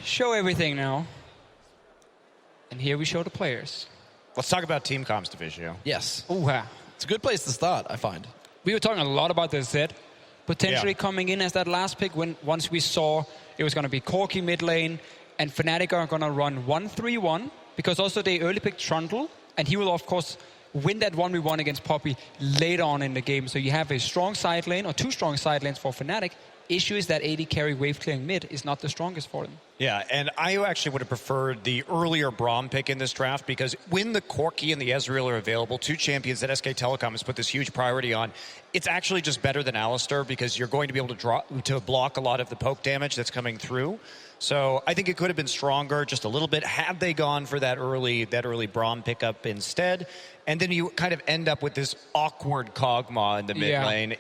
Show everything now. And here we show the players. Let's talk about Team Com's division. Yes. Ooh, It's a good place to start, I find. we were talking a lot about the Z potentially coming in as that last pick once we saw it was going to be Corki mid lane and Fnatic are going to run 1-3-1 because also they early picked Trundle and he will of course win that 1v1 against Poppy later on in the game. So you have a strong side lane or two strong side lanes for Fnatic. Issue is that AD carry wave clearing mid is not the strongest for them. Yeah, and I actually would have preferred the earlier Braum pick in this draft because when the Corki and the Ezreal are available, two champions that SK Telecom has put this huge priority on, it's actually just better than Alistar because you're going to be able to block a lot of the poke damage that's coming through. So I think it could have been stronger just a little bit had they gone for that early Braum pickup instead. And then you kind of end up with this awkward Kog'Maw in the mid lane.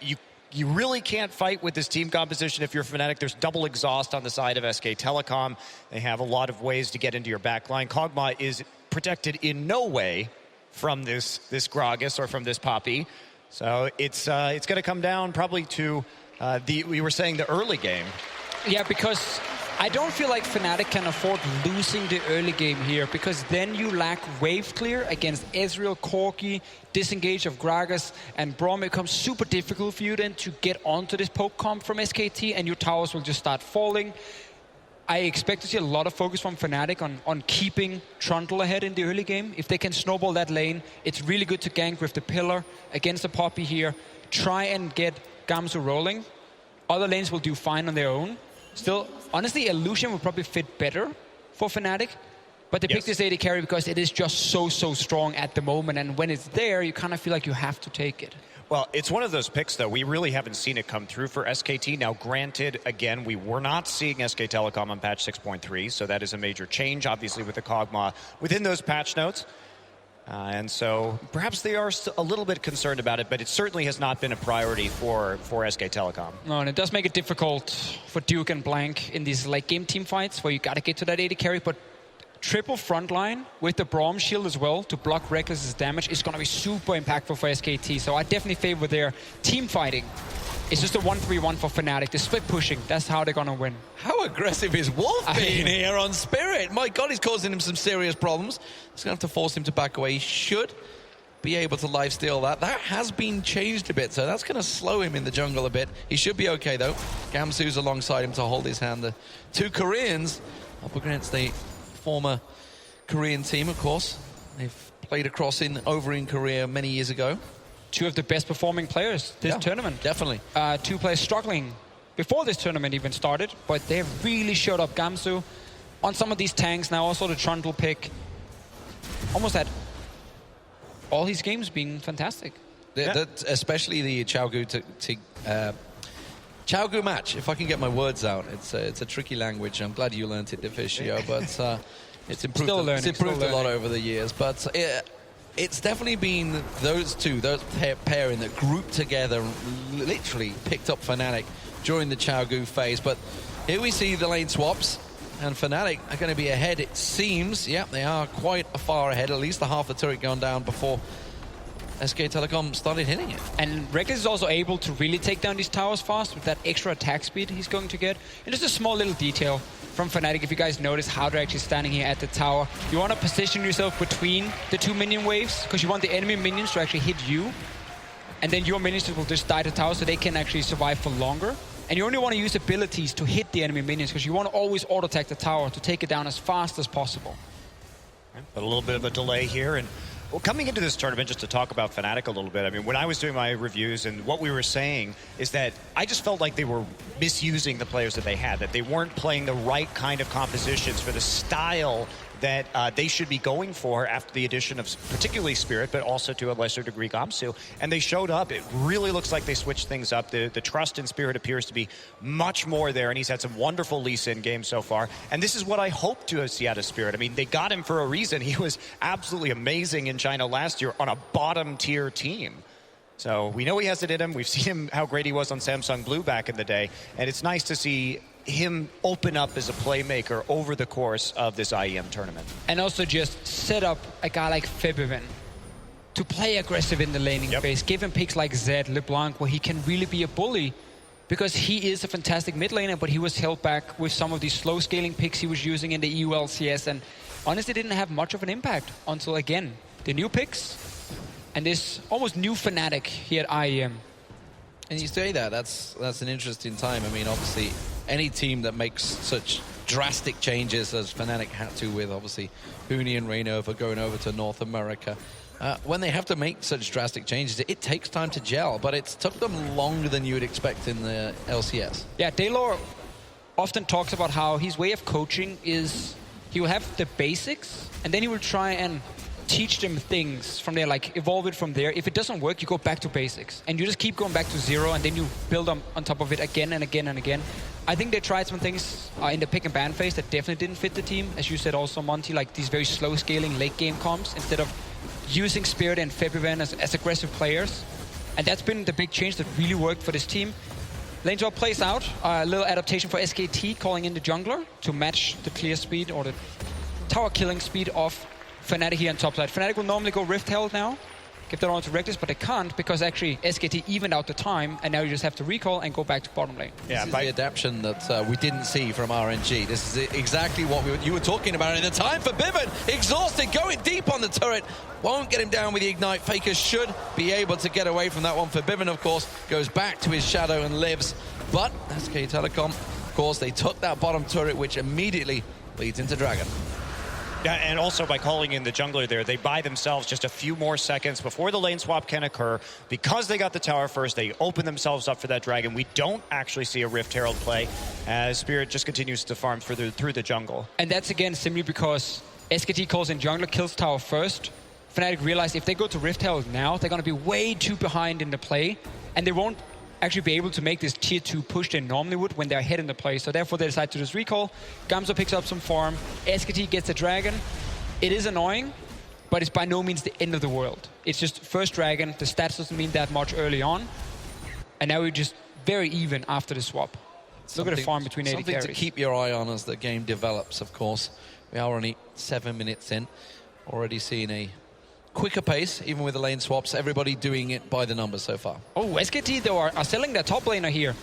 You really can't fight with this team composition if you're Fnatic. There's double exhaust on the side of SK Telecom. They have a lot of ways to get into your back line. Kog'Maw is protected in no way from this Gragas or from this Poppy. So it's going to come down probably to we were saying the early game. Yeah, because I don't feel like Fnatic can afford losing the early game here because then you lack wave clear against Ezreal, Corki, disengage of Gragas, and Braum. It becomes super difficult for you then to get onto this poke comp from SKT and your towers will just start falling. I expect to see a lot of focus from Fnatic on keeping Trundle ahead in the early game. If they can snowball that lane, it's really good to gank with the pillar against the Poppy here. Try and get Gamsu rolling. Other lanes will do fine on their own. Still, honestly, Illusion would probably fit better for Fnatic. But they picked this AD carry because it is just so strong at the moment. And when it's there, you kind of feel like you have to take it. Well, it's one of those picks, though. We really haven't seen it come through for SKT. Now, granted, again, we were not seeing SK Telecom on patch 6.3, so that is a major change, obviously, with the Kog'Maw within those patch notes. And so perhaps they are a little bit concerned about it, but it certainly has not been a priority for SK Telecom. No, and it does make it difficult for Duke and Blank in these late game team fights where you got to get to that AD carry, but triple frontline with the Braum shield as well to block Reckless's damage is going to be super impactful for SKT. So I definitely favor their team fighting. It's just a 1-3-1 for Fnatic. The split pushing, that's how they're going to win. How aggressive is Wolf being here on Spirit? My God, he's causing him some serious problems. He's going to have to force him to back away. He should be able to lifesteal that. That has been changed a bit, so that's going to slow him in the jungle a bit. He should be okay, though. Gamsu's alongside him to hold his hand. The two Koreans up against a former Korean team, of course. They've played over in Korea many years ago. Two of the best performing players this tournament. Definitely. Two players struggling before this tournament even started, but they have really showed up. Gamsu on some of these tanks now, also the Trundle pick. Almost had all his games being fantastic. Especially the Xiaogu Xiaogu match, if I can get my words out. It's a tricky language. I'm glad you learned it, Deficio, but it's improved, a lot over the years. But it's definitely been those pairing that grouped together, literally picked up Fnatic during the Xiaogu phase. But here we see the lane swaps, and Fnatic are going to be ahead, it seems. Yeah, they are quite far ahead, at least the half the turret gone down before SK Telecom started hitting it. And Reckless is also able to really take down these towers fast with that extra attack speed he's going to get. And just a small little detail from Fnatic, if you guys notice how they're actually standing here at the tower. You want to position yourself between the two minion waves because you want the enemy minions to actually hit you. And then your minions will just die to the tower so they can actually survive for longer. And you only want to use abilities to hit the enemy minions because you want to always auto-attack the tower to take it down as fast as possible. But a little bit of a delay here. And well, coming into this tournament, just to talk about Fnatic a little bit, I mean, when I was doing my reviews and what we were saying is that I just felt like they were misusing the players that they had, that they weren't playing the right kind of compositions for the style that they should be going for after the addition of particularly Spirit, but also to a lesser degree Gamsu. And they showed up. It really looks like they switched things up. The trust in Spirit appears to be much more there, and he's had some wonderful Lee Sin games so far. And this is what I hope to see out of Spirit. I mean, they got him for a reason. He was absolutely amazing in China last year on a bottom-tier team. So we know he has it in him. We've seen him, how great he was on Samsung Blue back in the day. And it's nice to see him open up as a playmaker over the course of this IEM tournament. And also just set up a guy like Febivin to play aggressive in the laning phase. Give him picks like Zed, LeBlanc, where he can really be a bully. Because he is a fantastic mid laner, but he was held back with some of these slow scaling picks he was using in the EU LCS, and honestly didn't have much of an impact until, again, the new picks and this almost new Fnatic here at IEM. And you say that's an interesting time. I mean, obviously, any team that makes such drastic changes as Fnatic had to with, obviously, Huni and Reignover going over to North America, when they have to make such drastic changes, it takes time to gel, but it's took them longer than you would expect in the LCS. Yeah, Daylor often talks about how his way of coaching is he will have the basics, and then he will try and teach them things from there, like evolve it from there. If it doesn't work, you go back to basics, and you just keep going back to zero, and then you build on top of it again and again and again. I think they tried some things in the pick and ban phase that definitely didn't fit the team, as you said also, Monty, like these very slow scaling late game comps instead of using Spirit and Febiven as aggressive players. And that's been the big change that really worked for this team. Lane swap plays out. A little adaptation for SKT, calling in the jungler to match the clear speed or the tower killing speed of Fnatic here on top side. Fnatic will normally go Rift Herald now, give that on to Reckless, but they can't because actually SKT evened out the time, and now you just have to recall and go back to bottom lane. Yeah, this is the adaptation that we didn't see from RNG. This is exactly what you were talking about in the time for Biven. Exhausted, going deep on the turret. Won't get him down with the Ignite. Faker should be able to get away from that one. For Biven, of course, goes back to his shadow and lives. But SK Telecom, of course, they took that bottom turret, which immediately leads into Dragon. Yeah, and also by calling in the jungler there, they buy themselves just a few more seconds before the lane swap can occur. Because they got the tower first, they open themselves up for that dragon. We don't actually see a Rift Herald play as Spirit just continues to farm through the jungle. And that's again simply because SKT calls in jungler, kills tower first. Fnatic realize if they go to Rift Herald now, they're going to be way too behind in the play, and they won't actually be able to make this tier 2 push they normally would when they're ahead in the play. So therefore they decide to just recall. Gamzo picks up some farm. SKT gets the dragon. It is annoying, but it's by no means the end of the world. It's just first dragon. The stats doesn't mean that much early on. And now we're just very even after the swap. Look at the farm between 80 carries. Something to keep your eye on as the game develops, of course. We are only 7 minutes in. Already seeing a quicker pace, even with the lane swaps. Everybody doing it by the numbers so far. Oh, SKT, though, are selling their top laner here.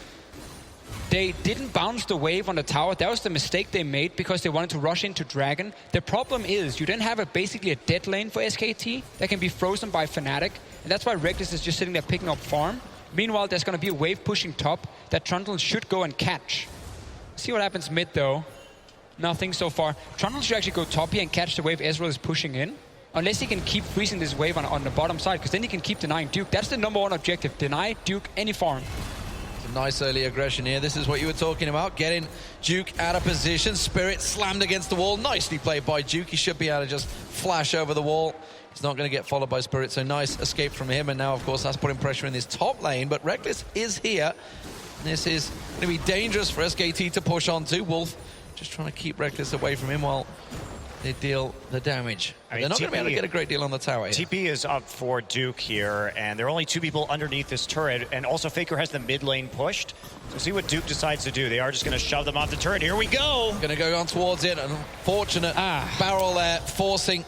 They didn't bounce the wave on the tower. That was the mistake they made because they wanted to rush into Dragon. The problem is you then have basically a dead lane for SKT that can be frozen by Fnatic. And that's why Reckless is just sitting there picking up farm. Meanwhile, there's going to be a wave pushing top that Trundle should go and catch. See what happens mid, though. Nothing so far. Trundle should actually go top here and catch the wave Ezreal is pushing in. Unless he can keep freezing this wave on the bottom side, because then he can keep denying Duke. That's the #1 objective. Deny Duke any farm. Some nice early aggression here. This is what you were talking about. Getting Duke out of position. Spirit slammed against the wall. Nicely played by Duke. He should be able to just flash over the wall. He's not going to get followed by Spirit, so nice escape from him. And now, of course, that's putting pressure in this top lane. But Reckless is here. This is going to be dangerous for SKT to push onto. Wolf just trying to keep Reckless away from him while they deal the damage. They're not going to be able to get a great deal on the tower here. TP is up for Duke here, and there are only 2 people underneath this turret, and also Faker has the mid lane pushed. So see what Duke decides to do. They are just going to shove them off the turret. Here we go. Going to go on towards it. An unfortunate barrel there, forcing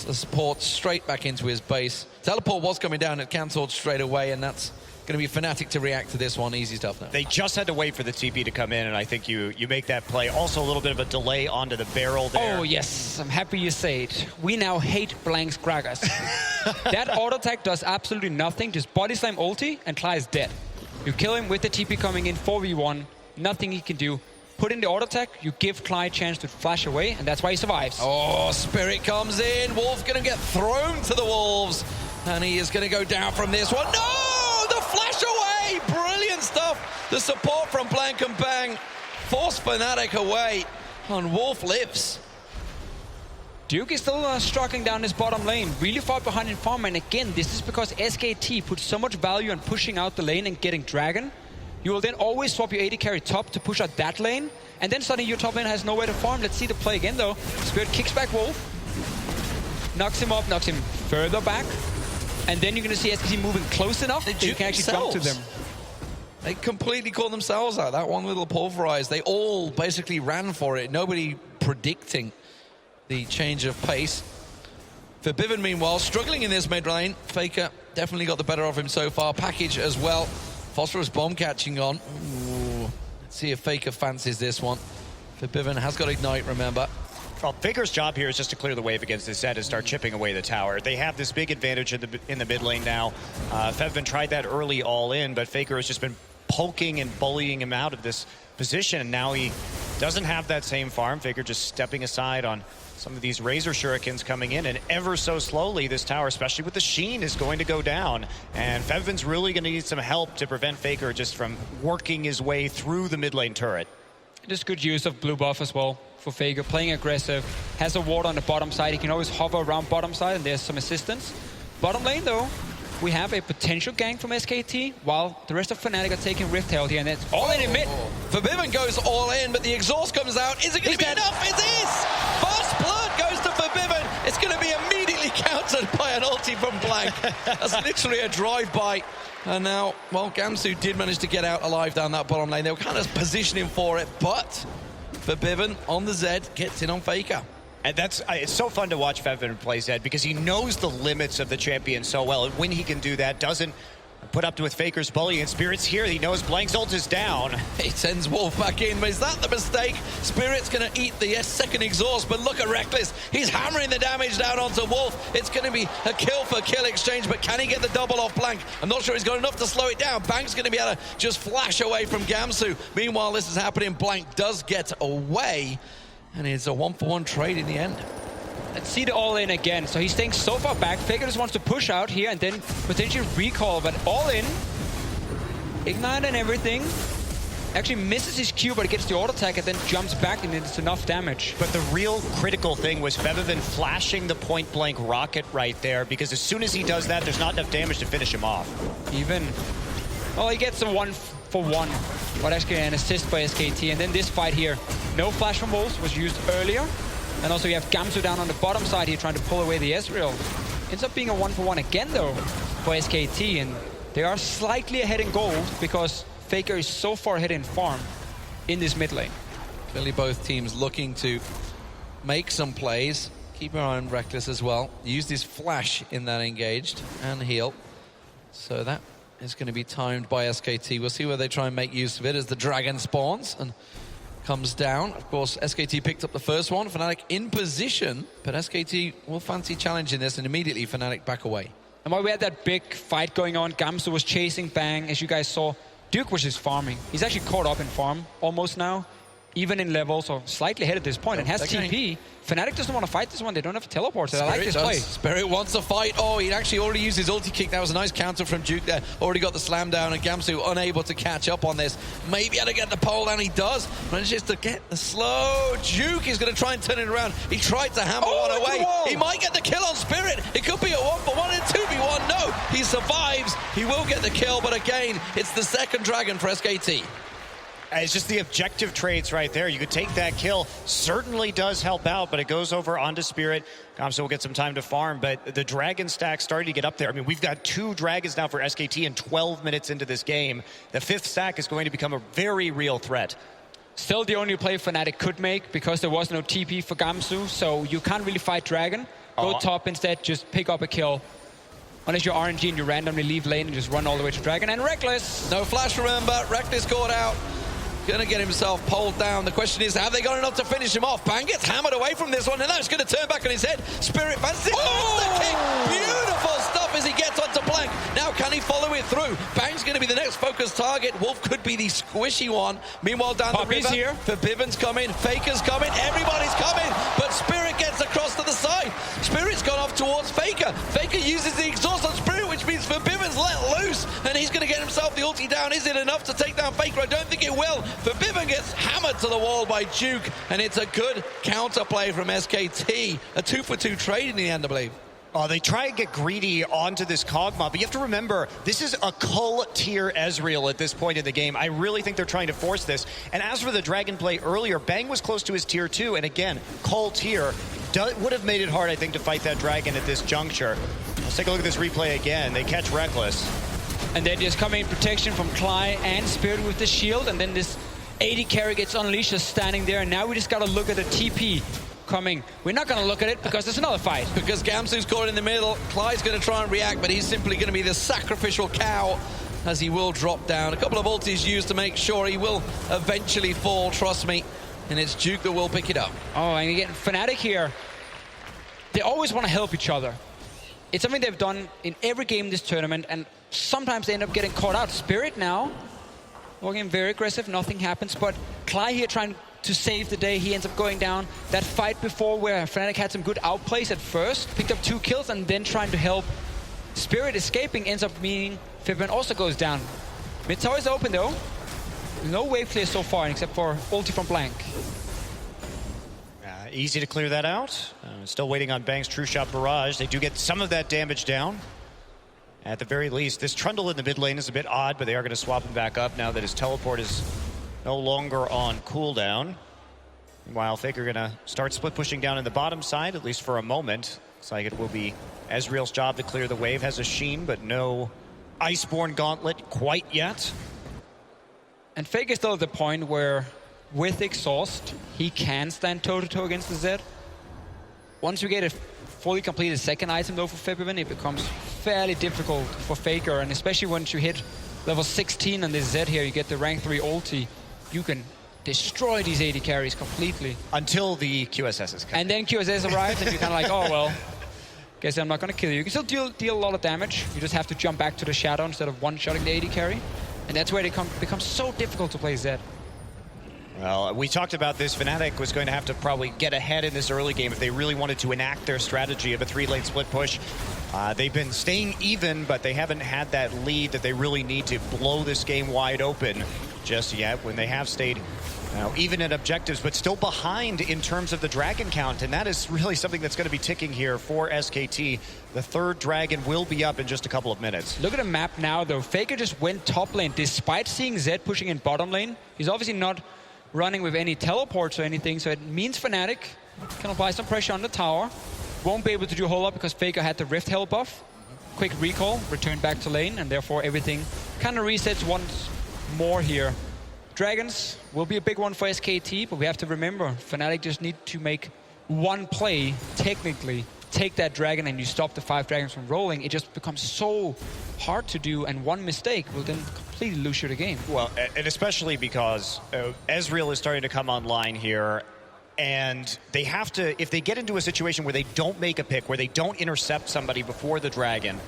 the support straight back into his base. Teleport was coming down, it cancelled straight away, and that's going to be Fnatic to react to this one. Easy stuff now. They just had to wait for the TP to come in, and I think you make that play. Also a little bit of a delay onto the barrel there. Oh, yes. I'm happy you say it. We now hate Blank's Gragas. That auto attack does absolutely nothing. Just body slam ulti, and Cly is dead. You kill him with the TP coming in, 4v1. Nothing he can do. Put in the auto attack, you give Cly a chance to flash away, and that's why he survives. Oh, Spirit comes in. Wolf going to get thrown to the wolves, and he is going to go down from this one. No! The flash away! Brilliant stuff. The support from Blank and Bang forced Fnatic away, and Wolf lives. Duke is still struggling down his bottom lane, really far behind in farm, and again, this is because SKT put so much value on pushing out the lane and getting Dragon. You will then always swap your 80 carry top to push out that lane, and then suddenly your top lane has nowhere to farm. Let's see the play again, though. Spirit kicks back Wolf, knocks him up, knocks him further back, and then you're going to see SKT moving close enough that you can actually jump to them. They completely caught themselves out. That one little pulverize, they all basically ran for it. Nobody predicting the change of pace. Forbidden, meanwhile, struggling in this mid lane. Faker definitely got the better of him so far. Package as well. Phosphorus bomb catching on. Ooh. Let's see if Faker fancies this one. Forbidden has got Ignite, remember. Well, Faker's job here is just to clear the wave against this Zed and start chipping away the tower. They have this big advantage in the mid lane now. Fevin tried that early all in, but Faker has just been poking and bullying him out of this position, and now he doesn't have that same farm. Faker just stepping aside on some of these Razor Shurikens coming in, and ever so slowly this tower, especially with the Sheen, is going to go down. And Fevin's really going to need some help to prevent Faker just from working his way through the mid lane turret. Just good use of blue buff as well for Faker, playing aggressive, has a ward on the bottom side. He can always hover around bottom side, and there's some assistance. Bottom lane, though, we have a potential gank from SKT, while the rest of Fnatic are taking Rift Herald here, and it's all in mid. Forbidden goes all in, but the exhaust comes out. Is it going to be enough? It is! Fast blood goes to Forbidden. It's going to be immediately countered by an ulti from Blank. That's literally a drive-by. And now, well, Gamsu did manage to get out alive down that bottom lane. They were kind of positioning for it, but Forbidden on the Zed gets in on Faker. And it's so fun to watch Fevin play Zed because he knows the limits of the champion so well. And when he can do that, doesn't put up with Faker's bully, and Spirit's here. He knows Blank's ult is down. He sends Wolf back in, but is that the mistake? Spirit's going to eat the second exhaust, but look at Reckless. He's hammering the damage down onto Wolf. It's going to be a kill for kill exchange, but can he get the double off Blank? I'm not sure he's got enough to slow it down. Bank's going to be able to just flash away from Gamsu. Meanwhile, this is happening. Blank does get away, and it's a 1-for-1 trade in the end. Let's see the all-in again. So he's staying so far back. Faker just wants to push out here and then potentially recall, but all-in. Ignite and everything. Actually misses his Q, but he gets the auto attack and then jumps back, and it's enough damage. But the real critical thing was Fevin flashing the point-blank rocket right there, because as soon as he does that, there's not enough damage to finish him off. Even. Well, he gets a 1-for-1, but actually an assist by SKT. And then this fight here, no flash from Wolves was used earlier. And also you have Gamsu down on the bottom side here trying to pull away the Ezreal. Ends up being a 1-for-1 again, though, for SKT. And they are slightly ahead in gold because Faker is so far ahead in farm in this mid lane. Clearly both teams looking to make some plays. Keep an eye on Reckless as well. Use this flash in that engaged and heal. So that is going to be timed by SKT. We'll see where they try and make use of it as the dragon spawns and comes down. Of course, SKT picked up the first one. Fnatic in position, but SKT will fancy challenging this, and immediately Fnatic back away. And while we had that big fight going on, Gamsu was chasing Bang, as you guys saw. Duke was just farming. He's actually caught up in farm almost now, even in level, so slightly ahead at this point, and has TP. Fnatic doesn't want to fight this one. They don't have teleports. I like this play. Spirit wants to fight. Oh, he actually already used his ulti kick. That was a nice counter from Duke there. Already got the slam down, and Gamsu unable to catch up on this. Maybe able to get the pole down. He does. Manages to get the slow. Duke is going to try and turn it around. He tried to hammer one away. He might get the kill on Spirit. It could be a 1-for-1 and 2v1. No, he survives. He will get the kill, but again, it's the second dragon for SKT. It's just the objective trades right there. You could take that kill. Certainly does help out, but it goes over onto Spirit. Gamsu will get some time to farm, but the dragon stack starting to get up there. I mean, we've got 2 dragons now for SKT in 12 minutes into this game. The 5th stack is going to become a very real threat. Still the only play Fnatic could make because there was no TP for Gamsu, so you can't really fight dragon. Go top instead, just pick up a kill. Unless you're RNG and you randomly leave lane and just run all the way to dragon. And Reckless! No flash, remember. Reckless caught out. Gonna get himself pulled down. The question is, have they got enough to finish him off? Bang gets hammered away from this one, and now it's gonna turn back on his head. Spirit fancies the kick. Beautiful stuff as he gets onto Blank. Now can he follow it through? Bang's gonna be the next focus target. Wolf could be the squishy one. Meanwhile, down the river, here. Forbidden's coming, Faker's coming, everybody's coming, but Spirit gets across to the side. Spirit's gone off towards Faker. Faker uses the exhaust on Spirit, which means Forbidden's let loose, and he's gonna get himself the ulti down. Is it enough to take down Faker? I don't think it will. Forbidden gets hammered to the wall by Duke, and it's a good counterplay from SKT. A 2-for-2 trade in the end, I believe. Oh, they try and get greedy onto this Kog'Maw, but you have to remember, this is a Cull tier Ezreal at this point in the game. I really think they're trying to force this. And as for the Dragon play earlier, Bang was close to his tier 2, and again, Cull tier would have made it hard, I think, to fight that Dragon at this juncture. Let's take a look at this replay again. They catch Reckless. And then just coming in protection from Cly and Spirit with the shield, and then this 80 carry gets unleashed just standing there, and now we just gotta look at the TP. coming. We're not going to look at it because there's another fight. Because Gamsu's caught in the middle. Clyde's going to try and react, but he's simply going to be the sacrificial cow as he will drop down. A couple of ultis used to make sure he will eventually fall, trust me. And it's Duke that will pick it up. Oh, and again, Fnatic here, they always want to help each other. It's something they've done in every game this tournament, and sometimes they end up getting caught out. Spirit now, walking very aggressive, nothing happens, but Clyde here trying to save the day, he ends up going down. That fight before where Fnatic had some good outplays at first, picked up 2 kills, and then trying to help Spirit escaping ends up meaning Fibben also goes down. Mid tower is open though. No wave clear so far, except for ulti from Blank. Easy to clear that out. Still waiting on Bang's True Shot Barrage. They do get some of that damage down. At the very least, this Trundle in the mid lane is a bit odd, but they are going to swap him back up now that his teleport is no longer on cooldown. Meanwhile, Faker going to start split pushing down in the bottom side, at least for a moment. Looks like it will be Ezreal's job to clear the wave. Has a Sheen, but no Iceborne Gauntlet quite yet. And Faker is still at the point where, with Exhaust, he can stand toe-to-toe against the Zed. Once you get a fully completed second item though for Fibben, it becomes fairly difficult for Faker, and especially once you hit level 16 on this Zed here, you get the rank 3 ulti, you can destroy these AD carries completely. Until the QSSs come. And then QSS arrives and you're kind of like, oh well, guess I'm not going to kill you. You can still deal a lot of damage, you just have to jump back to the shadow instead of one-shotting the AD carry. And that's where it becomes so difficult to play Zed. Well, we talked about this. Fnatic was going to have to probably get ahead in this early game if they really wanted to enact their strategy of a 3-lane split push. They've been staying even, but they haven't had that lead that they really need to blow this game wide open just yet when they have stayed even at objectives, but still behind in terms of the dragon count. And that is really something that's going to be ticking here for SKT. The 3rd dragon will be up in just a couple of minutes. Look at the map now, though. Faker just went top lane despite seeing Zed pushing in bottom lane. He's obviously not running with any teleports or anything, so it means Fnatic can apply some pressure on the tower. Won't be able to do a whole lot because Faker had the Rift Hell buff. Quick recall, return back to lane, and therefore everything kind of resets once more here. Dragons will be a big one for SKT, but we have to remember, Fnatic just need to make one play, technically, take that dragon and you stop the 5 dragons from rolling. It just becomes so hard to do, and one mistake will then completely lose you the game. Well, and especially because Ezreal is starting to come online here, and they have to, if they get into a situation where they don't make a pick, where they don't intercept somebody before the dragon,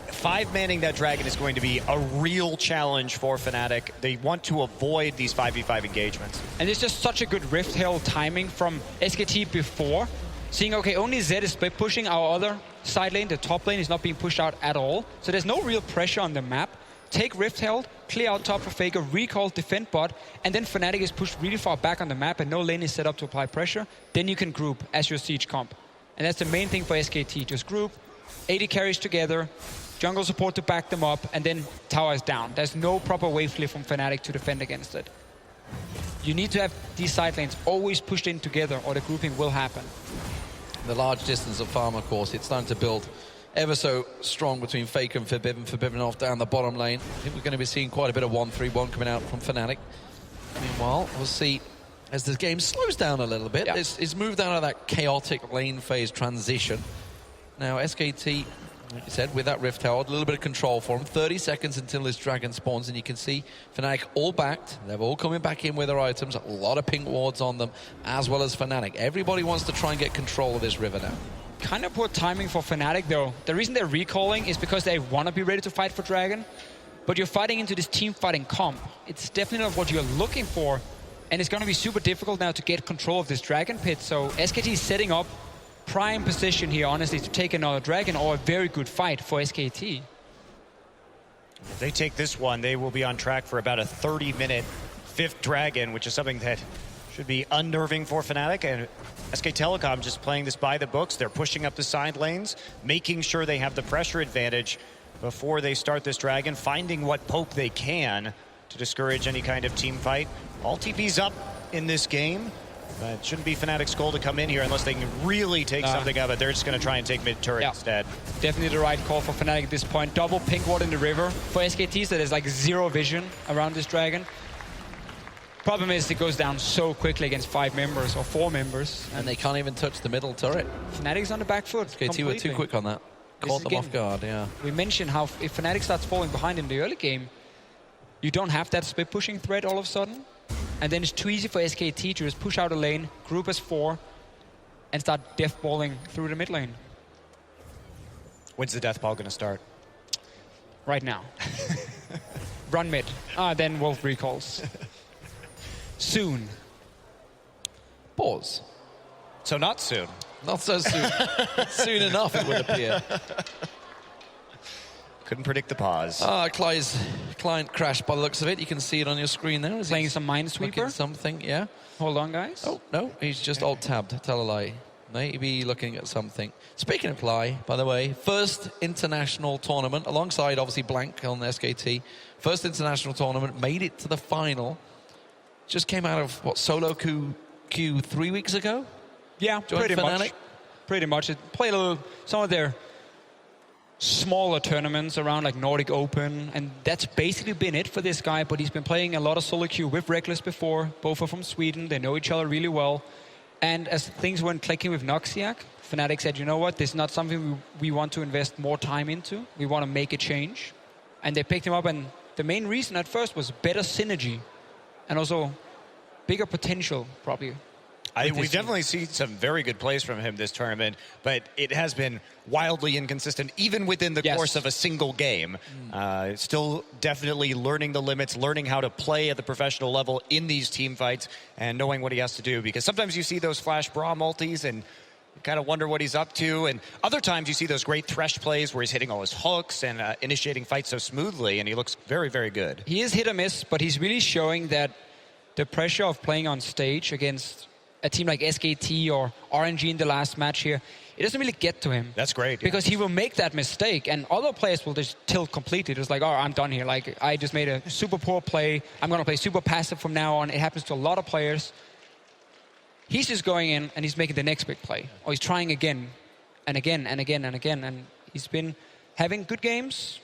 5-manning that dragon is going to be a real challenge for Fnatic. They want to avoid these 5v5 engagements. And it's just such a good Rift Hell timing from SKT before. Seeing, okay, only Zed is split pushing, our other side lane, the top lane, is not being pushed out at all. So there's no real pressure on the map. Take Rift Held, clear out top for Faker, recall, defend bot, and then Fnatic is pushed really far back on the map and no lane is set up to apply pressure. Then you can group as your siege comp. And that's the main thing for SKT. Just group, 80 carries together, jungle support to back them up, and then tower is down. There's no proper wave clear from Fnatic to defend against it. You need to have these side lanes always pushed in together or the grouping will happen. The large distance of farm, of course, it's starting to build ever so strong between Faker and Forbidden off down the bottom lane. I think we're going to be seeing quite a bit of 1-3-1 coming out from Fnatic. Meanwhile, we'll see as the game slows down a little bit. Yeah. It's moved out of that chaotic lane phase transition. Now, SKT, like you said, with that Rift Herald, a little bit of control for them. 30 seconds until this dragon spawns, and you can see Fnatic all backed. They're all coming back in with their items. A lot of pink wards on them, as well as Fnatic. Everybody wants to try and get control of this river now. Kind of poor timing for Fnatic, though. The reason they're recalling is because they want to be ready to fight for dragon, but you're fighting into this team fighting comp. It's definitely not what you're looking for, and it's going to be super difficult now to get control of this dragon pit. So SKT is setting up prime position here, honestly, to take another dragon, or a very good fight for SKT. If they take this one, they will be on track for about a 30-minute 5th dragon, which is something that should be unnerving for Fnatic. And SK Telecom just playing this by the books. They're pushing up the side lanes, making sure they have the pressure advantage before they start this dragon, finding what poke they can to discourage any kind of team fight. All TP's up in this game. It shouldn't be Fnatic's goal to come in here unless they can really take something of it. They're just going to try and take mid-turret instead. Definitely the right call for Fnatic at this point. Double pink ward in the river for SKT, so there's like zero vision around this dragon. Problem is, it goes down so quickly against 5 members or 4 members. And they can't even touch the middle turret. Fnatic's on the back foot. SKT were too quick on that. Caught them off guard, yeah. We mentioned how if Fnatic starts falling behind in the early game, you don't have that split pushing threat all of a sudden. And then it's too easy for SKT to just push out a lane, group as 4, and start death balling through the mid lane. When's the death ball going to start? Right now. Run mid. Then Wolf recalls. Soon. Pause. So not soon. Not so soon. Soon enough, it would appear. Couldn't predict the pause. Cly's client crashed by the looks of it. You can see it on your screen there. Playing some Minesweeper. Something, yeah. Hold on, guys. Oh, no, he's just alt-tabbed. Tell a lie. Maybe looking at something. Speaking of Cly, by the way, first international tournament, alongside obviously Blank on the SKT. First international tournament, made it to the final. Just came out of, what, solo queue 3 weeks ago? Yeah, Joined pretty Fnatic. much. Pretty much. It played some of their smaller tournaments around, like Nordic Open, and that's basically been it for this guy, but he's been playing a lot of solo queue with Reckless before. Both are from Sweden. They know each other really well. And as things weren't clicking with Noxiac, Fnatic said, you know what, this is not something we want to invest more time into. We want to make a change. And they picked him up, and the main reason at first was better synergy and also bigger potential, probably. We've definitely seen some very good plays from him this tournament, but it has been wildly inconsistent, even within the course of a single game. Still definitely learning the limits, learning how to play at the professional level in these team fights, and knowing what he has to do. Because sometimes you see those flash bra multis, and you kind of wonder what he's up to. And other times you see those great Thresh plays where he's hitting all his hooks and initiating fights so smoothly, and he looks very, very good. He is hit or miss, but he's really showing that the pressure of playing on stage against a team like SKT or RNG in the last match here, it doesn't really get to him. That's great. Because he will make that mistake, and other players will just tilt completely. Just like, oh, I'm done here. Like, I just made a super poor play. I'm going to play super passive from now on. It happens to a lot of players. He's just going in, and he's making the next big play. Or he's trying again, and again, and again, and again. And he's been having good games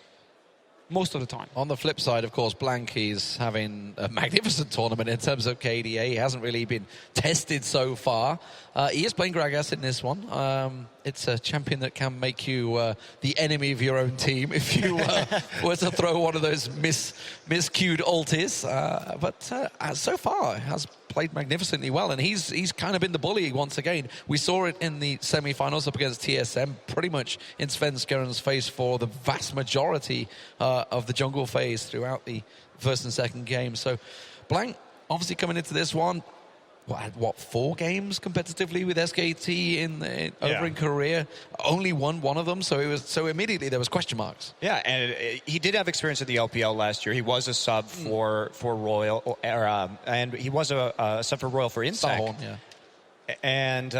most of the time. On the flip side, of course, Blanky's having a magnificent tournament in terms of KDA. He hasn't really been tested so far. He is playing Gragas in this one. It's a champion that can make you the enemy of your own team if you were to throw one of those miscued ultis. But so far, has played magnificently well, and he's kind of been the bully once again. We saw it in the semi-finals up against TSM, pretty much in Sven Skeren's face for the vast majority of the jungle phase throughout the first and second game. So Blank obviously coming into this one, what 4 games competitively with SKT over in Korea, only won one of them, so immediately there was question marks. Yeah, and he did have experience at the LPL last year. He was a sub for Royal, and he was a sub for Royal for Insec. Starhorn, yeah. And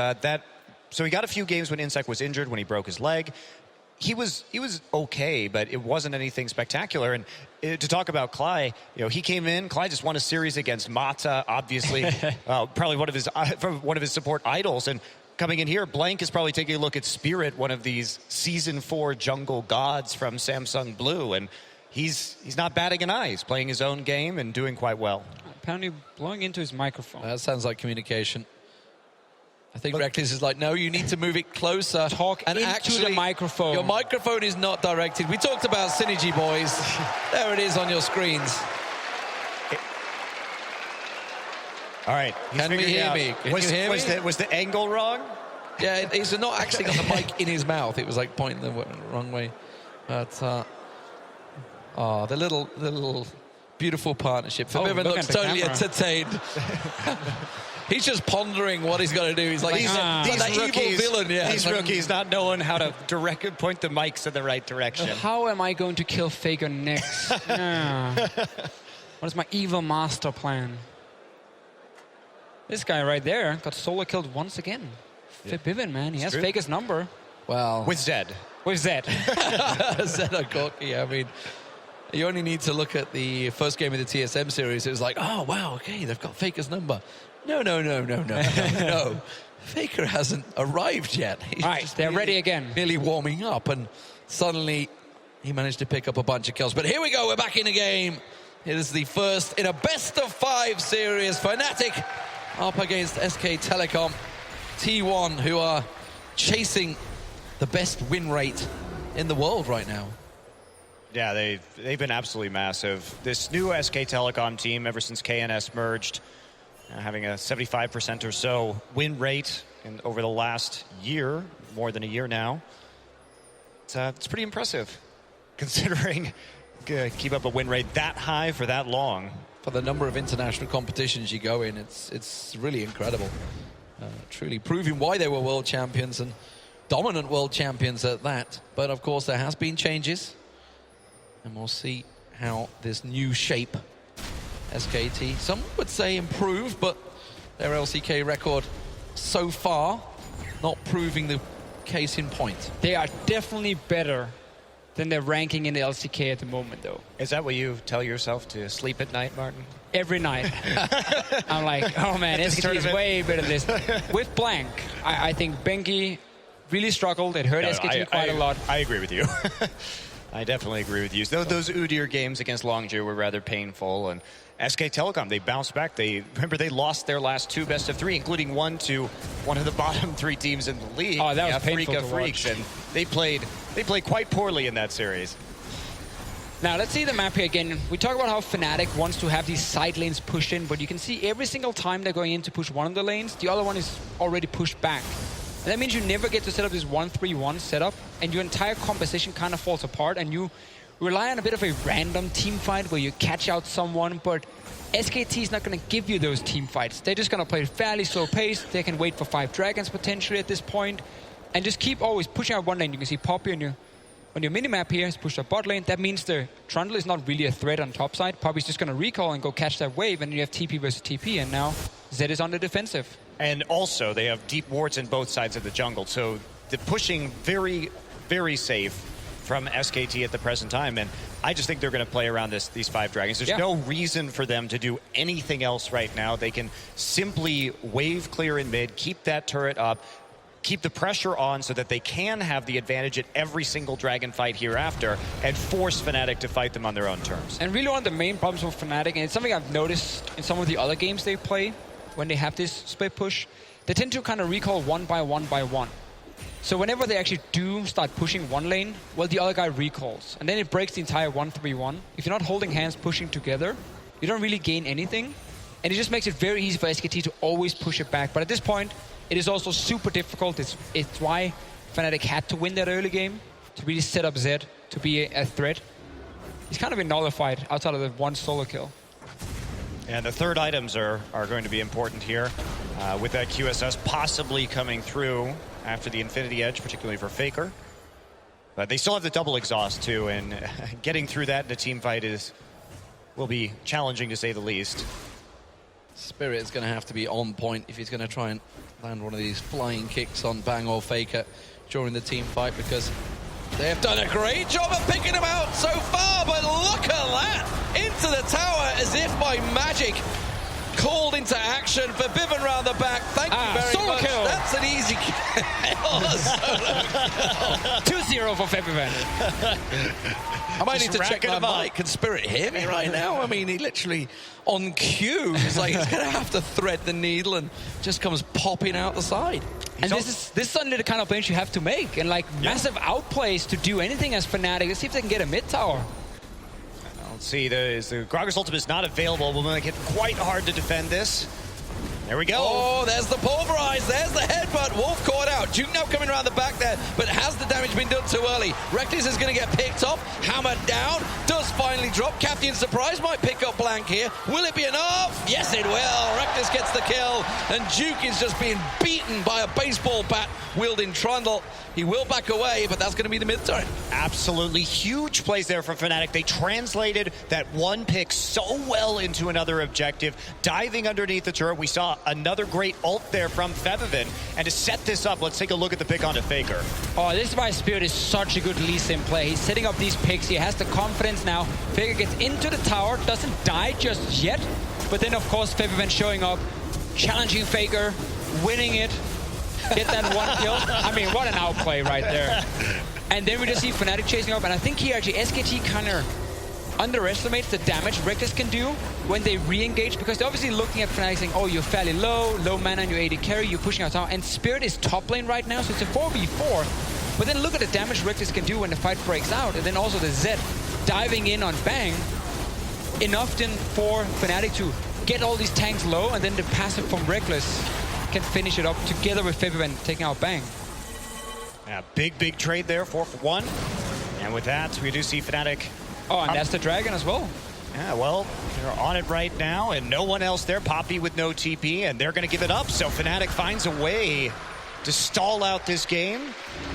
so he got a few games when Insec was injured, when he broke his leg. He was okay, but it wasn't anything spectacular. And to talk about Cly, he came in. Cly just won a series against Mata, obviously, probably one of his support idols. And coming in here, Blank is probably taking a look at Spirit, one of these Season 4 jungle gods from Samsung Blue, and he's not batting an eye. He's playing his own game and doing quite well. Apparently blowing into his microphone. That sounds like communication. I think Reckless is like, no, you need to move it closer. Talk and into actually, the microphone. Your microphone is not directed. We talked about synergy, boys. There it is on your screens. All right. Can we hear me? Can you hear me? Was the angle wrong? Yeah, he's not actually got the mic in his mouth. It was like pointing the wrong way. But, the little beautiful partnership. Fabian looks totally entertained. He's just pondering what he's got to do. He's like, he's that rookies, evil villain. Yeah, these rookies not knowing how to point the mics in the right direction. How am I going to kill Faker next? What is my evil master plan? This guy right there got solo killed once again. Fabian, man, he has Faker's number. Well, with Zed. With Zed. Zed or Gorky. I mean, you only need to look at the first game of the TSM series. It was like, oh, wow, okay, they've got Faker's number. No. Faker hasn't arrived yet. He's right, they're ready again. Nearly warming up, and suddenly he managed to pick up a bunch of kills. But here we go, we're back in the game. It is the first in a best-of-5 series. Fnatic up against SK Telecom. T1, who are chasing the best win rate in the world right now. Yeah, they've been absolutely massive. This new SK Telecom team, ever since KNS merged, having a 75% or so win rate over the last year, more than a year now. It's pretty impressive, considering keep up a win rate that high for that long. For the number of international competitions you go in, it's really incredible. Truly proving why they were world champions, and dominant world champions at that. But of course there has been changes, and we'll see how this new shape, SKT, some would say improved, but their LCK record so far not proving the case in point. They are definitely better than their ranking in the LCK at the moment, though. Is that what you tell yourself to sleep at night, Martin? Every night. I'm like, oh man, SKT is way better than this. With blank, I think Bengi really struggled. It hurt SKT quite a lot. I agree with you. I definitely agree with you. Those Udyr games against Longju were rather painful, and SK Telecom, they bounced back. Remember they lost their last 2 best-of-3, including one to one of the bottom 3 teams in the league. Oh, that was painful to Freaks, watch. and they played quite poorly in that series. Now let's see the map here again. We talk about how Fnatic wants to have these side lanes pushed in, but you can see every single time they're going in to push one of the lanes, the other one is already pushed back. And that means you never get to set up this 1-3-1 setup, and your entire composition kind of falls apart, and you rely on a bit of a random team fight where you catch out someone, but SKT is not going to give you those team fights. They're just going to play fairly slow pace. They can wait for 5 dragons potentially at this point, and just keep always pushing out one lane. You can see Poppy on your minimap here is pushed up bot lane. That means the Trundle is not really a threat on top side. Poppy's just going to recall and go catch that wave, and you have TP versus TP, and now Zed is on the defensive. And also, they have deep wards in both sides of the jungle, so the pushing very, very safe from SKT at the present time, and I just think they're going to play around these 5 dragons. There's no reason for them to do anything else right now. They can simply wave clear in mid, keep that turret up, keep the pressure on so that they can have the advantage at every single dragon fight hereafter, and force Fnatic to fight them on their own terms. And really one of the main problems with Fnatic, and it's something I've noticed in some of the other games they play, when they have this split push, they tend to kind of recall one by one. So whenever they actually do start pushing one lane, well, the other guy recalls. And then it breaks the entire 1-3-1. If you're not holding hands pushing together, you don't really gain anything. And it just makes it very easy for SKT to always push it back. But at this point, it is also super difficult. It's why Fnatic had to win that early game, to really set up Zed to be a threat. He's kind of been nullified outside of the one solo kill. And the third items are going to be important here, with that QSS possibly coming through after the Infinity Edge, particularly for Faker. But they still have the double exhaust too, and getting through that in a team fight will be challenging to say the least. Spirit is going to have to be on point if he's going to try and land one of these flying kicks on Bang or Faker during the team fight, because they have done a great job of picking him out so far, but look at that! Into the tower as if by magic. Called into action for Bivin round the back. Thank you very much. Kill. That's an easy kill. 2-0 for Febiven. I might need to check my mic. Can Spirit hear me right now? I mean, he literally, on cue, is like, he's going to have to thread the needle and just comes popping out the side. And this is suddenly the kind of plays you have to make. And like massive outplays to do anything as Fnatic. Let's see if they can get a mid tower. Let's see, the Gragas ultimate is not available. We'll make it quite hard to defend this. There we go. Oh, there's the pulverize. There's the headbutt. Wolf caught out. Juke now coming around the back there, but has the damage been done too early? Reckless is going to get picked off. Hammered down. Does finally drop. Captain Surprise might pick up blank here. Will it be enough? Yes, it will. Reckless gets the kill, and Juke is just being beaten by a baseball bat wielding Trundle. He will back away, but that's going to be the mid turret. Absolutely huge plays there from Fnatic. They translated that one pick so well into another objective, diving underneath the turret. We saw another great ult there from Febiven. And to set this up, let's take a look at the pick onto Faker. Oh, this is why Spirit is such a good Lee Sin play. He's setting up these picks. He has the confidence now. Faker gets into the tower, doesn't die just yet. But then, of course, Febiven showing up, challenging Faker, winning it. Get that one kill. I mean, what an outplay right there. And then we just see Fnatic chasing up, and I think here actually SKT kind of underestimates the damage Reckless can do when they re-engage, because they're obviously looking at Fnatic saying, oh, you're fairly low mana and you're AD carry, you're pushing out tower, and Spirit is top lane right now, so it's a 4v4. But then look at the damage Reckless can do when the fight breaks out, and then also the Zed diving in on Bang. Enough then for Fnatic to get all these tanks low, and then the passive from Reckless can finish it up together with Febiven taking out Bang. Yeah, big trade there, 4-for-1. And with that, we do see Fnatic. Oh, and that's the Dragon as well. Yeah, well, they're on it right now, and no one else there. Poppy with no TP, and they're going to give it up. So Fnatic finds a way to stall out this game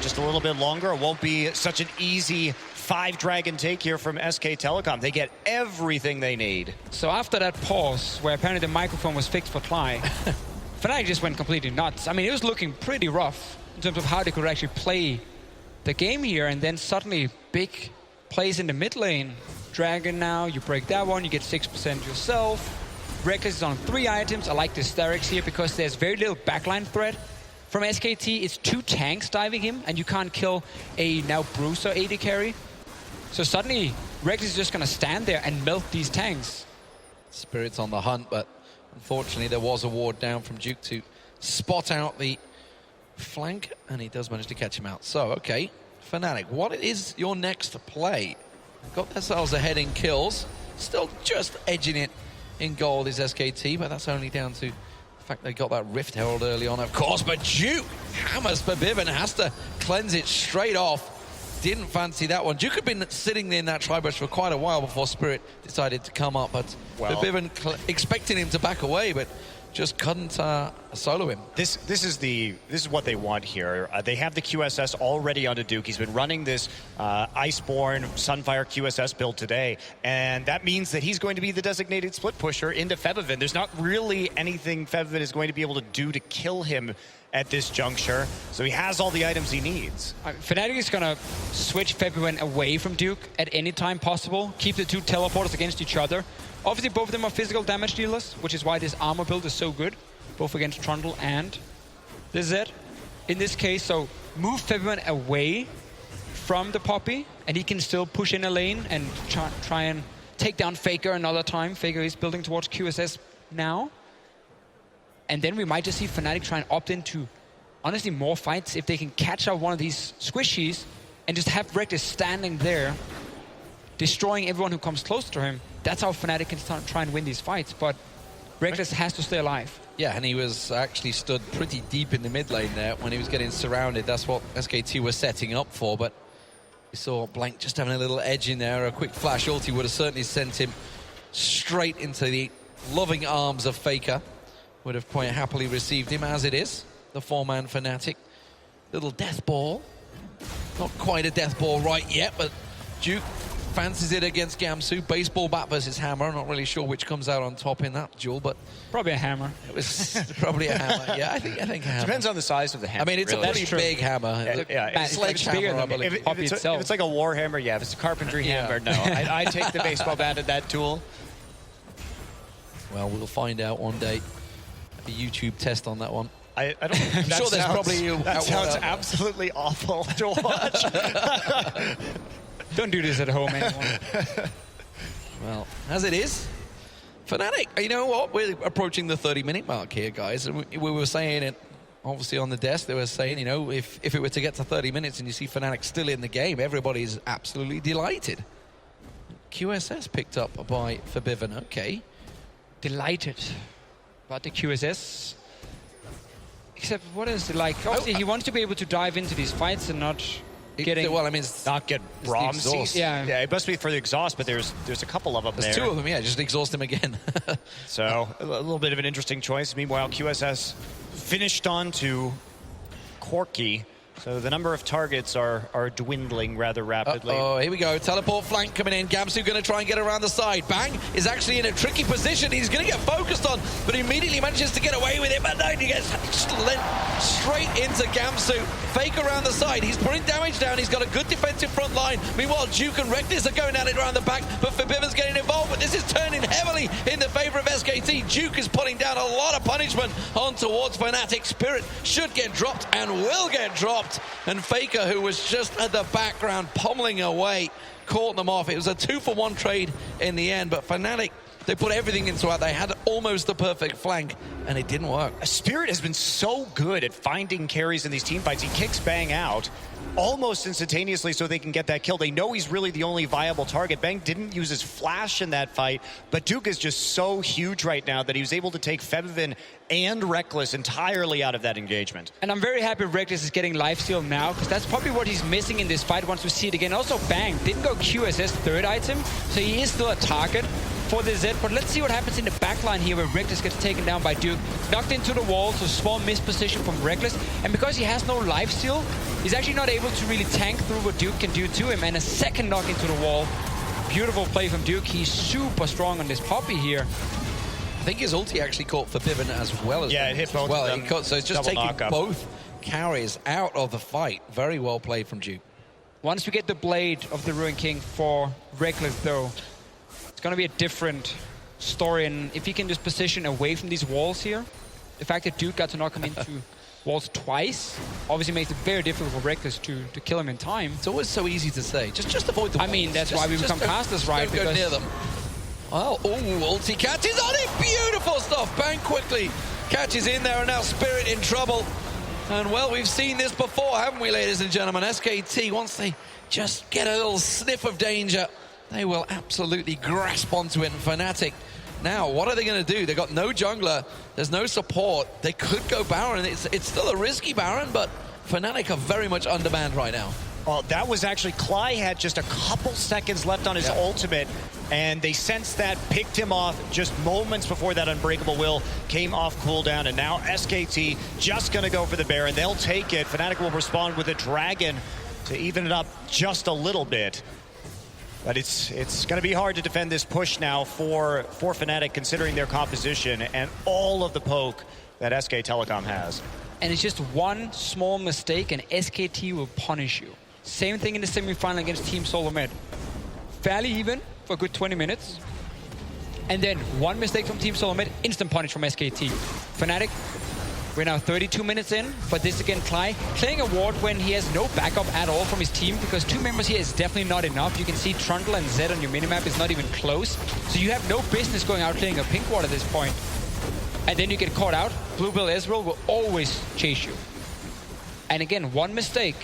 just a little bit longer. It won't be such an easy 5-dragon take here from SK Telecom. They get everything they need. So after that pause, where apparently the microphone was fixed for Clyde, Fnatic just went completely nuts. I mean, it was looking pretty rough in terms of how they could actually play the game here, and then suddenly big plays in the mid lane. Dragon now, you break that one, you get 6% yourself. Reckless is on 3 items. I like the Starix here because there's very little backline threat. From SKT, it's 2 tanks diving him, and you can't kill a now Bruiser AD carry. So suddenly, Reckless is just going to stand there and melt these tanks. Spirit's on the hunt, but unfortunately there was a ward down from Duke to spot out the flank, and he does manage to catch him out. So, okay, Fnatic, what is your next play? Got themselves ahead in kills. Still just edging it in gold is SKT, but that's only down to the fact they got that Rift Herald early on, of course. But Duke hammers Febiven, has to cleanse it straight off. Didn't fancy that one. Duke had been sitting in that tri-brush for quite a while before Spirit decided to come up, but Febiven expecting him to back away, but just couldn't solo him. This is what they want here. They have the QSS already onto Duke. He's been running this Iceborne Sunfire QSS build today, and that means that he's going to be the designated split pusher into Febiven. There's not really anything Febiven is going to be able to do to kill him at this juncture, so he has all the items he needs. Fnatic is going to switch Febiven away from Duke at any time possible, keep the 2 teleporters against each other. Obviously, both of them are physical damage dealers, which is why this armor build is so good, both against Trundle and the Zed. In this case, so move Febiven away from the Poppy, and he can still push in a lane and try and take down Faker another time. Faker is building towards QSS now. And then we might just see Fnatic try and opt into, honestly, more fights if they can catch out one of these squishies and just have Reckless standing there, destroying everyone who comes close to him. That's how Fnatic can try and win these fights, but Reckless has to stay alive. Yeah, and he was actually stood pretty deep in the mid lane there when he was getting surrounded. That's what SKT were setting up for, but we saw Blank just having a little edge in there. A quick flash ulti would have certainly sent him straight into the loving arms of Faker. Would have quite happily received him as it is. The 4-man Fnatic. Little death ball. Not quite a death ball right yet, but Duke fancies it against Gamsu. Baseball bat versus hammer. I'm not really sure which comes out on top in that duel, but probably a hammer. It was probably a hammer. Yeah, I think a hammer. Depends on the size of the hammer. I mean, it's really. a pretty big hammer. Yeah, it's like bigger than the Poppy itself. If it's like a war hammer, yeah. If it's a carpentry hammer, no. I take the baseball bat at that tool. Well, we'll find out one day. A YouTube test on that one. I don't. I'm sure there's probably that sounds absolutely awful to watch. Don't do this at home anymore. Well, as it is, Fnatic, you know what? We're approaching the 30-minute mark here, guys. And we were saying it, obviously, on the desk. They were saying, you know, if it were to get to 30 minutes and you see Fnatic still in the game, everybody's absolutely delighted. QSS picked up by Febiven. Okay. Delighted about the QSS. Except, what is it like? Obviously, he wants to be able to dive into these fights and not getting... Well, I mean, not get Brahms. Yeah, it must be for the exhaust, but there's a couple of them there. There's 2 of them, yeah, just exhaust him again. So, a little bit of an interesting choice. Meanwhile, QSS finished on to Corki. So the number of targets are dwindling rather rapidly. Oh, here we go. Teleport flank coming in. Gamsu going to try and get around the side. Bang is actually in a tricky position. He's going to get focused on, but he immediately manages to get away with it. But no, he gets straight into Gamsu. Fake around the side. He's putting damage down. He's got a good defensive front line. Meanwhile, Duke and Reckless are going at it around the back, but Febiven's getting involved. But this is turning heavily in the favor of SKT. Duke is putting down a lot of punishment on towards Fnatic. Spirit should get dropped and will get dropped. And Faker, who was just at the background pummeling away, caught them off. It was a 2-for-1 trade in the end, but Fnatic, they put everything into it. They had almost the perfect flank, and it didn't work. Spirit has been so good at finding carries in these team fights. He kicks Bang out almost instantaneously so they can get that kill. They know he's really the only viable target. Bang didn't use his flash in that fight, but Duke is just so huge right now that he was able to take Fevivin and Reckless entirely out of that engagement. And I'm very happy Reckless is getting lifesteal now, because that's probably what he's missing in this fight once we see it again. Also, Bang didn't go QSS third item, so he is still a target for the Zed, but let's see what happens in the backline here where Reckless gets taken down by Duke. Knocked into the wall, so small misposition from Reckless, and because he has no lifesteal, he's actually not able to really tank through what Duke can do to him, and a second knock into the wall. Beautiful play from Duke. He's super strong on this Poppy here. I think his ulti actually caught for Bivin as well as it hit both well. of them. So it's just taking both carries out of the fight. Very well played from Duke. Once we get the Blade of the Ruin King for Reckless, though, it's going to be a different story. And if he can just position away from these walls here, the fact that Duke got to knock him into walls twice obviously makes it very difficult for Reckless to kill him in time. It's always so easy to say. Just avoid the walls. I mean, that's why we become casters, right? Don't go near them. Well, ulti catches on it. Beautiful stuff. Bang quickly catches in there, and now Spirit in trouble. And, well, we've seen this before, haven't we, ladies and gentlemen? SKT, once they just get a little sniff of danger, they will absolutely grasp onto it. And Fnatic, now, what are they going to do? They've got no jungler. There's no support. They could go Baron. It's still a risky Baron, but Fnatic are very much undermanned right now. Well, that was actually, Cly had just a couple seconds left on his ultimate, and they sensed that, picked him off just moments before that Unbreakable Will came off cooldown, and now SKT just going to go for the Baron. They'll take it. Fnatic will respond with a Dragon to even it up just a little bit. But it's going to be hard to defend this push now for Fnatic, considering their composition and all of the poke that SK Telecom has. And it's just one small mistake, and SKT will punish you. Same thing in the semifinal against Team Solo Mid. Fairly even for a good 20 minutes. And then one mistake from Team Solo Mid, instant punish from SKT. Fnatic, we're now 32 minutes in, but this again, Cly playing a ward when he has no backup at all from his team, because 2 members here is definitely not enough. You can see Trundle and Zed on your minimap is not even close. So you have no business going out playing a pink ward at this point. And then you get caught out. Bluebill Ezreal will always chase you. And again, one mistake,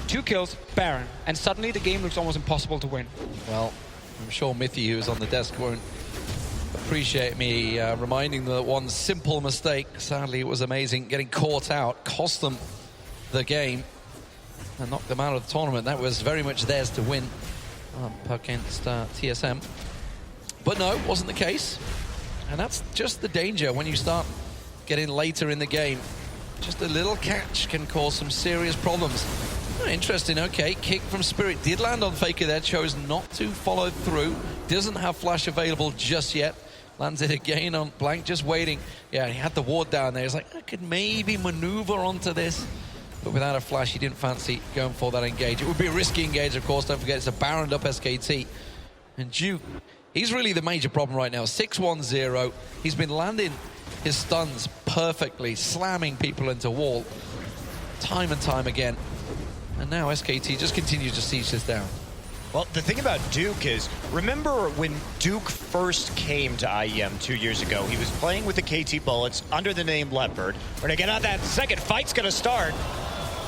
2 kills, Baron. And suddenly the game looks almost impossible to win. Well, I'm sure Mithy, who's on the desk, won't appreciate me reminding them that one simple mistake, sadly it was amazing, getting caught out, cost them the game and knocked them out of the tournament. That was very much theirs to win up against TSM. But no, it wasn't the case. And that's just the danger when you start getting later in the game. Just a little catch can cause some serious problems. Oh, interesting, okay. Kick from Spirit did land on Faker there, chose not to follow through. Doesn't have flash available just yet. Lands it again on Blank, just waiting. Yeah, he had the ward down there. He's like, I could maybe maneuver onto this. But without a flash, he didn't fancy going for that engage. It would be a risky engage, of course. Don't forget, it's a Baroned up SKT. And Duke, he's really the major problem right now. 6-1-0. He's been landing his stuns perfectly, slamming people into wall time and time again. And now SKT just continues to siege this down. Well, the thing about Duke is, remember when Duke first came to IEM 2 years ago, he was playing with the KT Bullets under the name Leopard. We're going to get out that second fight's going to start.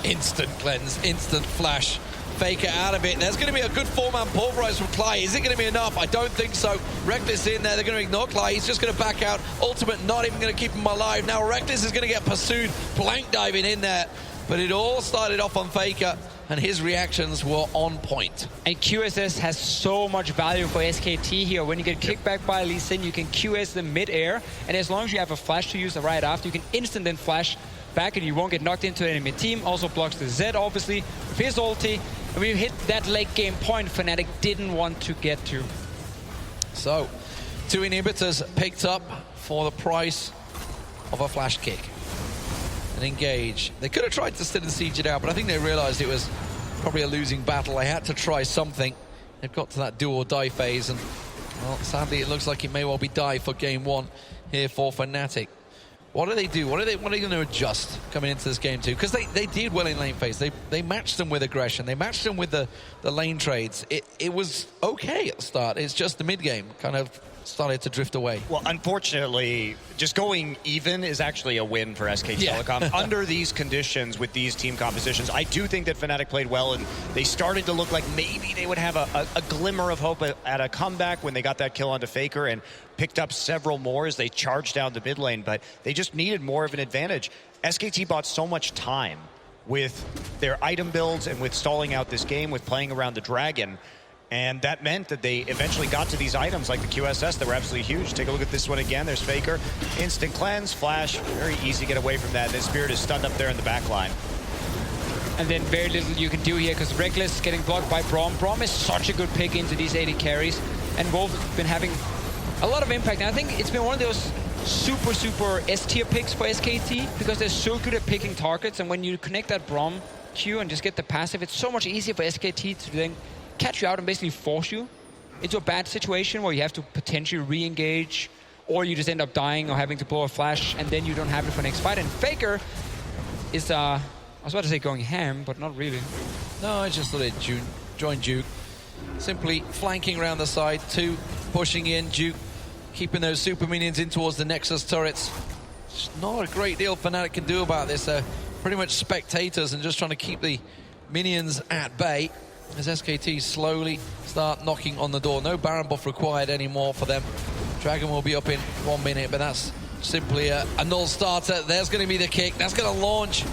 Instant cleanse, instant flash. Faker out of it. There's going to be a good 4-man pulverize from Cly. Is it going to be enough? I don't think so. Reckless in there. They're going to ignore Cly. He's just going to back out. Ultimate not even going to keep him alive. Now Reckless is going to get pursued. Blank diving in there. But it all started off on Faker, and his reactions were on point. And QSS has so much value for SKT here. When you get kicked back by Lee Sin, you can QS them mid-air, and as long as you have a flash to use right after, you can instant then flash back and you won't get knocked into an enemy team. Also blocks the Zed, obviously, with his ulti. And when you hit that late game point, Fnatic didn't want to get to. So, 2 inhibitors picked up for the price of a flash kick. An engage. They could have tried to still and siege it out, but I think they realized it was probably a losing battle. They had to try something. They've got to that do or die phase, and well, sadly it looks like it may well be die for game 1 here for Fnatic. What do they do? What are they going to adjust coming into this game too? Because they did well in lane phase. They matched them with aggression. They matched them with the lane trades. It was okay at the start. It's just the mid game kind of started to drift away. Well, unfortunately, just going even is actually a win for SK Telecom. Under these conditions, with these team compositions, I do think that Fnatic played well, and they started to look like maybe they would have a glimmer of hope at a comeback when they got that kill onto Faker and picked up several more as they charged down the mid lane, but they just needed more of an advantage. SKT bought so much time with their item builds and with stalling out this game, with playing around the dragon. And that meant that they eventually got to these items like the QSS that were absolutely huge. Take a look at this one again. There's Faker. Instant cleanse, flash. Very easy to get away from that. And Spirit is stunned up there in the back line. And then very little you can do here because Reckless getting blocked by Braum. Braum is such a good pick into these 80 carries. And Wolf has been having a lot of impact. And I think it's been one of those super S-tier picks for SKT because they're so good at picking targets. And when you connect that Braum Q and just get the passive, it's so much easier for SKT to then catch you out and basically force you into a bad situation where you have to potentially re-engage, or you just end up dying or having to blow a flash, and then you don't have it for next fight. And Faker is, I was about to say going ham, but not really. No, I just thought it join Duke. Simply flanking around the side, 2 pushing in, Duke keeping those super minions in towards the Nexus turrets. There's not a great deal Fnatic can do about this. They're pretty much spectators and just trying to keep the minions at bay as SKT slowly start knocking on the door. No Baron buff required anymore for them. Dragon will be up in 1 minute, but that's simply a null starter. There's going to be the kick. That's going to launch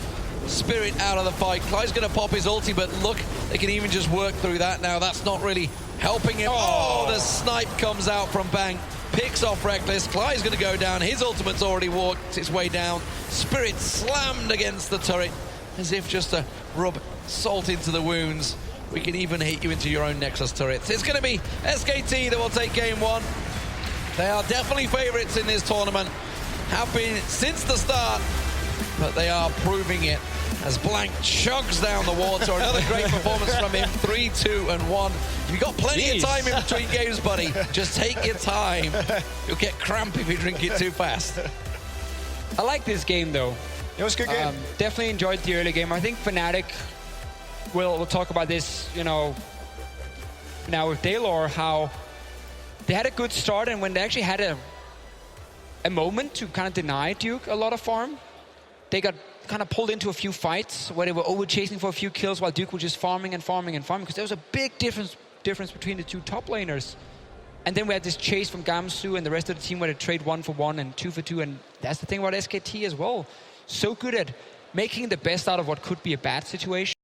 Spirit out of the fight. Clyde's going to pop his ulti, but look, they can even just work through that now. That's not really helping him. Oh, the snipe comes out from Bang. Picks off Reckless. Clyde's going to go down. His ultimate's already walked its way down. Spirit slammed against the turret as if just to rub salt into the wounds. We can even hit you into your own Nexus turrets. It's going to be SKT that will take game 1. They are definitely favorites in this tournament. Have been since the start, but they are proving it as Blank chugs down the water. Another great performance from him. 3, 2, and 1. You've got plenty of time in between games, buddy. Just take your time. You'll get cramp if you drink it too fast. I like this game, though. It was a good game. Definitely enjoyed the early game. I think Fnatic, we'll talk about this, you know, now with Daylor, how they had a good start, and when they actually had a moment to kind of deny Duke a lot of farm, they got kind of pulled into a few fights where they were over chasing for a few kills while Duke was just farming because there was a big difference between the 2 top laners. And then we had this chase from Gamsu and the rest of the team where they trade 1 for 1 and 2 for 2, and that's the thing about SKT as well. So good at making the best out of what could be a bad situation.